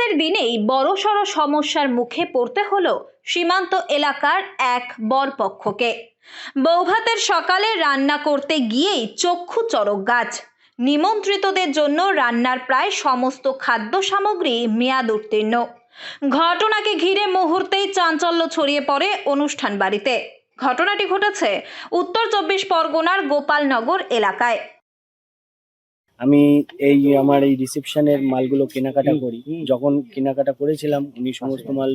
বৌভাতের দিনেই বড়সড় সমস্যার মুখে পড়তে হলো সীমান্ত এলাকার এক বরপক্ষকে। বৌভাতের সকালে রান্না করতে গিয়েই চক্ষু চড়ক গাছ। নিমন্ত্রিতদের জন্য রান্নার প্রায় সমস্ত খাদ্য সামগ্রী মেয়াদ উত্তীর্ণ। ঘটনাকে ঘিরে মুহূর্তেই চাঞ্চল্য ছড়িয়ে পড়ে অনুষ্ঠান বাড়িতে। ঘটনাটি ঘটেছে উত্তর 24 পরগনার গোপালনগর এলাকায়। আমি আমার এই রিসেপশনের মালগুলো কেনাকাটা করি। যখন কেনাকাটা করেছিলাম উনি সমস্ত মাল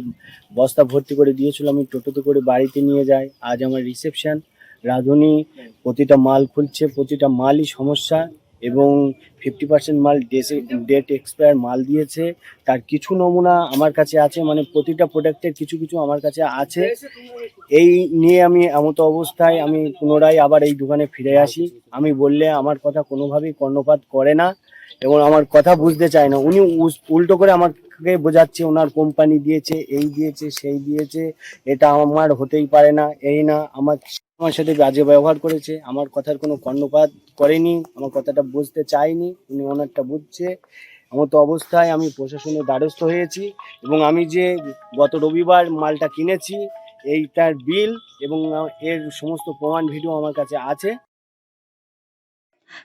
বস্তা ভর্তি করে দিয়েছিল, আমি টোটোতে করে বাড়িতে নিয়ে যাই। আজ আমার রিসেপশন, রাঁধুনি প্রতিটা মাল খুলছে, প্রতিটা মালই সমস্যা এবং 50% মাল ডেট এক্সপায়ার মাল দিয়েছে। তার কিছু নমুনা আমার কাছে আছে, মানে প্রতিটা প্রোডাক্টের কিছু কিছু আমার কাছে আছে। এই নিয়ে আমি এমতো অবস্থায় আমি পুনরায় আবার এই দোকানে ফিরে আসি। আমি বললে আমার কথা কোনোভাবেই কর্ণপাত করে না এবং আমার কথা বুঝতে চায় না। উনি উল্টো করে আমাকে বোঝাচ্ছে ওনার কোম্পানি দিয়েছে, এই দিয়েছে, সেই দিয়েছে, এটা আমার হতেই পারে না, এই না। আমার সাথে বাজে ব্যবহার করেছে, আমার কথার কোনো কর্ণপাত করেনি, আমার কথাটা বুঝতে চায়নি, উনি ওনারটা বুঝছে। এমতো অবস্থায় আমি প্রশাসনের দ্বারস্থ হয়েছি এবং আমি যে গত রবিবার মালটা কিনেছি এইটার বিল এবং এর সমস্ত প্রমাণ ভিডিও আমার কাছে আছে।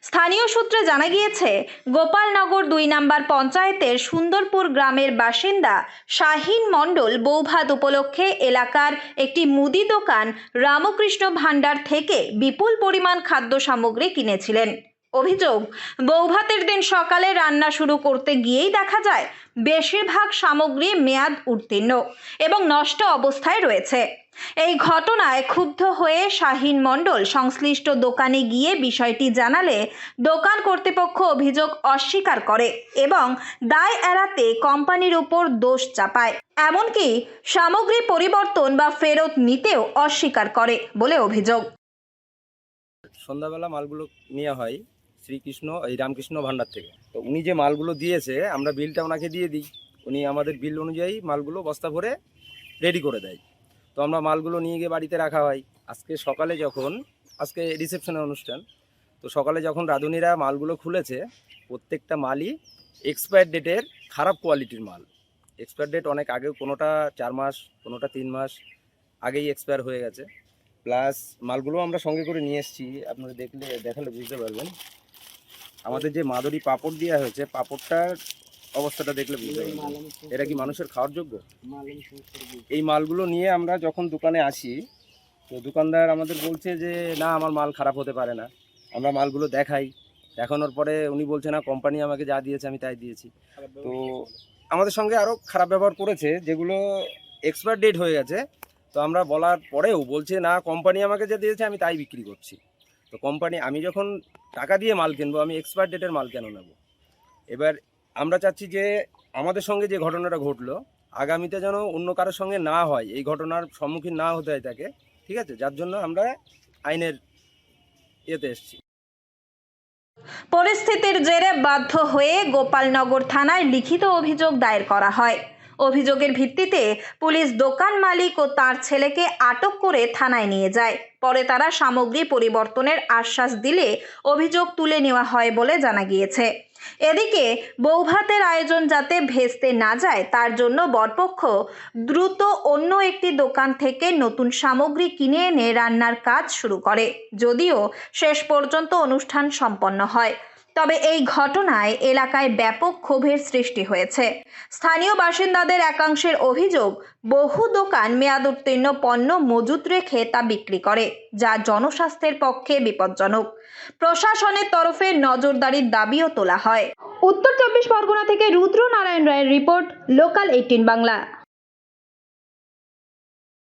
স্থানীয় সূত্রে জানা গিয়েছে, গোপালনগর 2 নম্বর পঞ্চায়েতের সুন্দরপুর গ্রামের বাসিন্দা শাহিন মণ্ডল বৌভাত উপলক্ষে এলাকার একটি মুদি দোকান রামকৃষ্ণ ভাণ্ডার থেকে বিপুল পরিমাণ খাদ্য সামগ্রী কিনেছিলেন। অভিযোগ, বৌভাতের দিন সকালে রান্না শুরু করতে গিয়েই দেখা যায় বেশিরভাগ সামগ্রী মেয়াদ উত্তীর্ণ এবং নষ্ট অবস্থায় রয়েছে। এই ঘটনায় ক্ষুব্ধ হয়ে শাহিন মণ্ডল সংশ্লিষ্ট দোকানে গিয়ে বিষয়টি জানালে দোকান কর্তৃপক্ষ অভিযোগ অস্বীকার করে এবং দায় এড়াতে কোম্পানির উপর দোষ চাপায়, এমনকি সামগ্রী পরিবর্তন বা ফেরত নিতেও অস্বীকার করে বলে অভিযোগ। সন্ধ্যাবেলা মালগুলো নেওয়া হয় রামকৃষ্ণ ভাণ্ডার থেকে। তো উনি যে মালগুলো দিয়েছে আমরা বিলটা ওনাকে দিয়ে দিই, উনি আমাদের বিল অনুযায়ী মালগুলো বস্তা ভরে রেডি করে দেয়। তো আমরা মালগুলো নিয়ে গিয়ে বাড়িতে রাখা হয়। আজকে রিসেপশনের অনুষ্ঠান, তো সকালে যখন রাঁধুনিরা মালগুলো খুলেছে প্রত্যেকটা মালই এক্সপায়ার ডেটের খারাপ কোয়ালিটির মাল। এক্সপায়ার ডেট অনেক আগে, কোনোটা 4 মাস, কোনোটা 3 মাস আগেই এক্সপায়ার হয়ে গেছে। প্লাস মালগুলো আমরা সঙ্গে করে নিয়ে এসেছি, আপনারা দেখালে বুঝতে পারবেন। আমাদের যে মাদুরি পাপড় দেওয়া হয়েছে, পাপড়টার অবস্থাটা দেখলে বুঝতে পারবেন এটা কি মানুষের খাওয়ার যোগ্য। এই মালগুলো নিয়ে আমরা যখন দোকানে আসি, তো দোকানদার আমাদের বলছে যে না, আমার মাল খারাপ হতে পারে না। আমরা মালগুলো দেখানোর পরে উনি বলছে না, কোম্পানি আমাকে যা দিয়েছে আমি তাই দিয়েছি। তো আমাদের সঙ্গে আরও খারাপ ব্যবহার করেছে, যেগুলো এক্সপায়ার ডেট হয়ে গেছে। তো আমরা বলার পরেও বলছে না, কোম্পানি আমাকে যা দিয়েছে আমি তাই বিক্রি করছি। তো কোম্পানি, আমি যখন টাকা দিয়ে মাল কিনবো আমি এক্সপায়ার ডেটের মাল কেন নেব? এবার আমরা চাচ্ছি যে আমাদের সঙ্গে যে ঘটনাটা ঘটলো আগামীতে যেন অন্য কারোর সঙ্গে না হয়, এই ঘটনার সম্মুখীন না হতে হয় তাকে, ঠিক আছে? যার জন্য আমরা আইনের ইয়েতে এসেছি। পরিস্থিতির জেরে বাধ্য হয়ে গোপালনগর থানায় লিখিত অভিযোগ দায়ের করা হয়। অভিযোগের ভিত্তিতে পুলিশ দোকান মালিক ও তার ছেলেকে আটক করে থানায় নিয়ে যায়। পরে তারা সামগ্রী পরিবর্তনের আশ্বাস দিলে অভিযোগ তুলে নেওয়া হয় বলে জানা গিয়েছে। এদিকে বৌভাতের আয়োজন যাতে ভেস্তে না যায় তার জন্য বরপক্ষ দ্রুত অন্য একটি দোকান থেকে নতুন সামগ্রী কিনে এনে রান্নার কাজ শুরু করে, যদিও শেষ পর্যন্ত অনুষ্ঠান সম্পন্ন হয়। তবে এই ঘটনায় এলাকায় ব্যাপক ক্ষোভের সৃষ্টি হয়েছে। স্থানীয় বাসিন্দাদের একাংশের অভিযোগ, বহু দোকান মেয়াদ উত্তীর্ণ পণ্য মজুত রেখে তা বিক্রি করে, যা জনস্বাস্থ্যের পক্ষে বিপজ্জনক। প্রশাসনের তরফে নজরদারির দাবিও তোলা হয়। উত্তর 24 পরগনা থেকে রুদ্র নারায়ণ রায়ের রিপোর্ট, লোকাল 18 বাংলা।